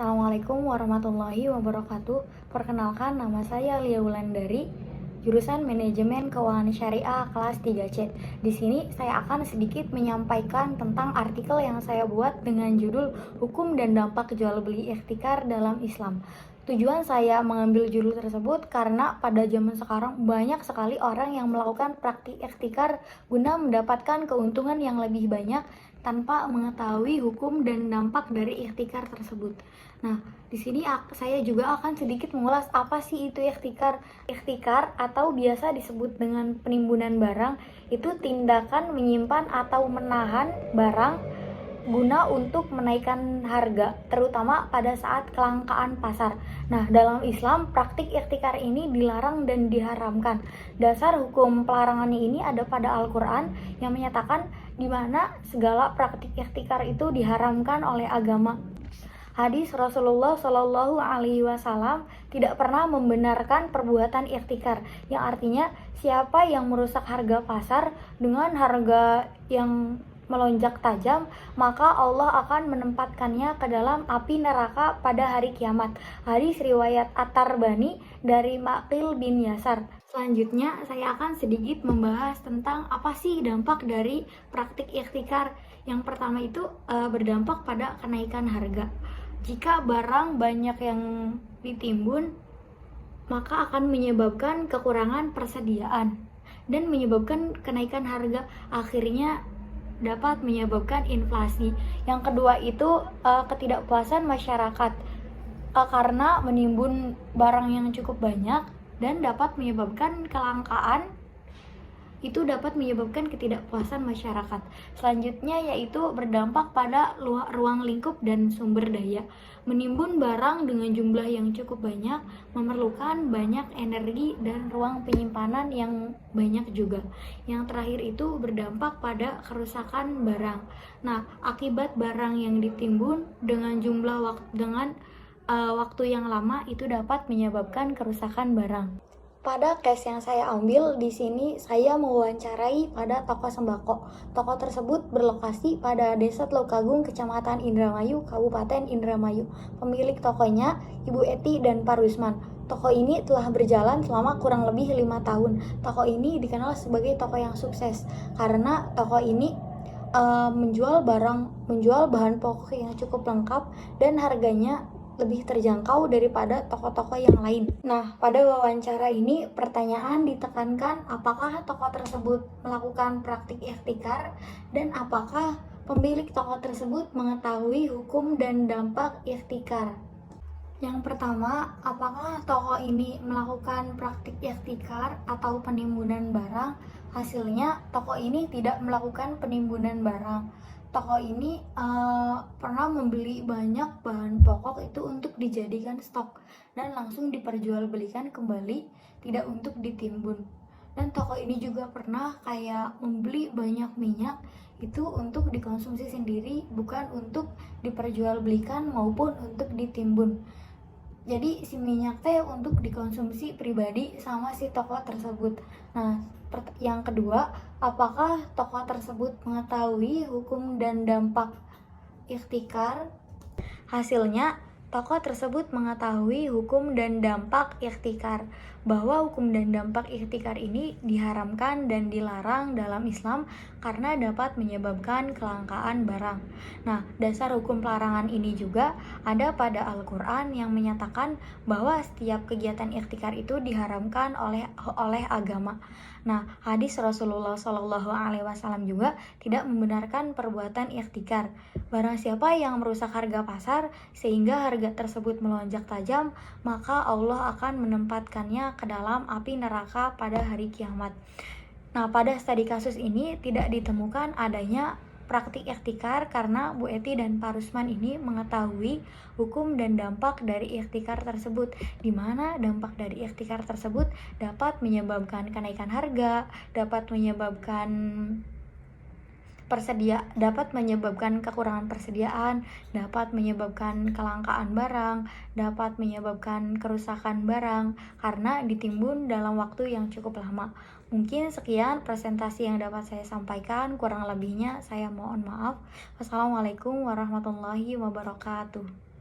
Assalamualaikum warahmatullahi wabarakatuh. Perkenalkan, nama saya Lia Wulandari, jurusan Manajemen Keuangan Syariah kelas 3C. Di sini saya akan sedikit menyampaikan tentang artikel yang saya buat dengan judul Hukum dan Dampak Jual Beli Ikhtikar dalam Islam. Tujuan saya mengambil judul tersebut karena pada zaman sekarang banyak sekali orang yang melakukan praktik ikhtikar guna mendapatkan keuntungan yang lebih banyak tanpa mengetahui hukum dan dampak dari ikhtikar tersebut. Nah, di sini saya juga akan sedikit mengulas apa sih itu ikhtikar. Ikhtikar atau biasa disebut dengan penimbunan barang itu tindakan menyimpan atau menahan barang guna untuk menaikkan harga, terutama pada saat kelangkaan pasar. Nah, dalam Islam, praktik ikhtikar ini dilarang dan diharamkan. Dasar hukum pelarangan ini ada pada Al-Quran yang menyatakan di mana segala praktik ikhtikar itu diharamkan oleh agama. Hadis Rasulullah Shallallahu Alaihi Wasallam tidak pernah membenarkan perbuatan ikhtikar, yang artinya siapa yang merusak harga pasar dengan harga yang melonjak tajam, maka Allah akan menempatkannya ke dalam api neraka pada hari kiamat. Hadis riwayat At-Tarbani dari Maqil bin Yasar. Selanjutnya saya akan sedikit membahas tentang apa sih dampak dari praktik ikhtikar. Yang pertama itu berdampak pada kenaikan harga. Jika barang banyak yang ditimbun, maka akan menyebabkan kekurangan persediaan dan menyebabkan kenaikan harga, akhirnya dapat menyebabkan inflasi. Yang kedua itu ketidakpuasan masyarakat karena menimbun barang yang cukup banyak dan dapat menyebabkan kelangkaan, itu dapat menyebabkan ketidakpuasan masyarakat. Selanjutnya yaitu berdampak pada ruang lingkup dan sumber daya. Menimbun barang dengan jumlah yang cukup banyak memerlukan banyak energi dan ruang penyimpanan yang banyak juga. Yang terakhir itu berdampak pada kerusakan barang. Nah, akibat barang yang ditimbun dengan waktu yang lama itu dapat menyebabkan kerusakan barang. Pada case yang saya ambil di sini, saya mewawancarai pada toko sembako. Toko tersebut berlokasi pada Desa Tlokagung, Kecamatan Indramayu, Kabupaten Indramayu. Pemilik tokonya Ibu Eti dan Pak Rusman. Toko ini telah berjalan selama kurang lebih 5 tahun. Toko ini dikenal sebagai toko yang sukses karena toko ini menjual bahan pokok yang cukup lengkap dan harganya lebih terjangkau daripada toko-toko yang lain. Nah, pada wawancara ini pertanyaan ditekankan apakah toko tersebut melakukan praktik ikhtikar dan apakah pemilik toko tersebut mengetahui hukum dan dampak ikhtikar. Yang pertama, apakah toko ini melakukan praktik ikhtikar atau penimbunan barang? Hasilnya, toko ini tidak melakukan penimbunan barang. Toko ini pernah membeli banyak bahan pokok itu untuk dijadikan stok dan langsung diperjualbelikan kembali, tidak untuk ditimbun. Dan toko ini juga pernah kayak membeli banyak minyak itu untuk dikonsumsi sendiri, bukan untuk diperjualbelikan maupun untuk ditimbun. Jadi si minyak teh untuk dikonsumsi pribadi sama si toko tersebut. Nah, yang kedua, apakah toko tersebut mengetahui hukum dan dampak ikhtikar? Hasilnya, toko tersebut mengetahui hukum dan dampak ikhtikar, bahwa hukum dan dampak ikhtikar ini diharamkan dan dilarang dalam Islam karena dapat menyebabkan kelangkaan barang. Nah, dasar hukum pelarangan ini juga ada pada Al-Quran yang menyatakan bahwa setiap kegiatan ikhtikar itu diharamkan oleh agama. Nah, hadis Rasulullah Shallallahu Alaihi Wasallam juga tidak membenarkan perbuatan ikhtikar. Barang siapa yang merusak harga pasar sehingga harga tersebut melonjak tajam, maka Allah akan menempatkannya ke dalam api neraka pada hari kiamat. Nah, pada studi kasus ini tidak ditemukan adanya praktik ikhtikar karena Bu Eti dan Pak Rusman ini mengetahui hukum dan dampak dari ikhtikar tersebut, di mana dampak dari ikhtikar tersebut dapat menyebabkan kenaikan harga, dapat menyebabkan kekurangan persediaan, dapat menyebabkan kelangkaan barang, dapat menyebabkan kerusakan barang karena ditimbun dalam waktu yang cukup lama. Mungkin sekian presentasi yang dapat saya sampaikan, kurang lebihnya saya mohon maaf. Wassalamualaikum warahmatullahi wabarakatuh.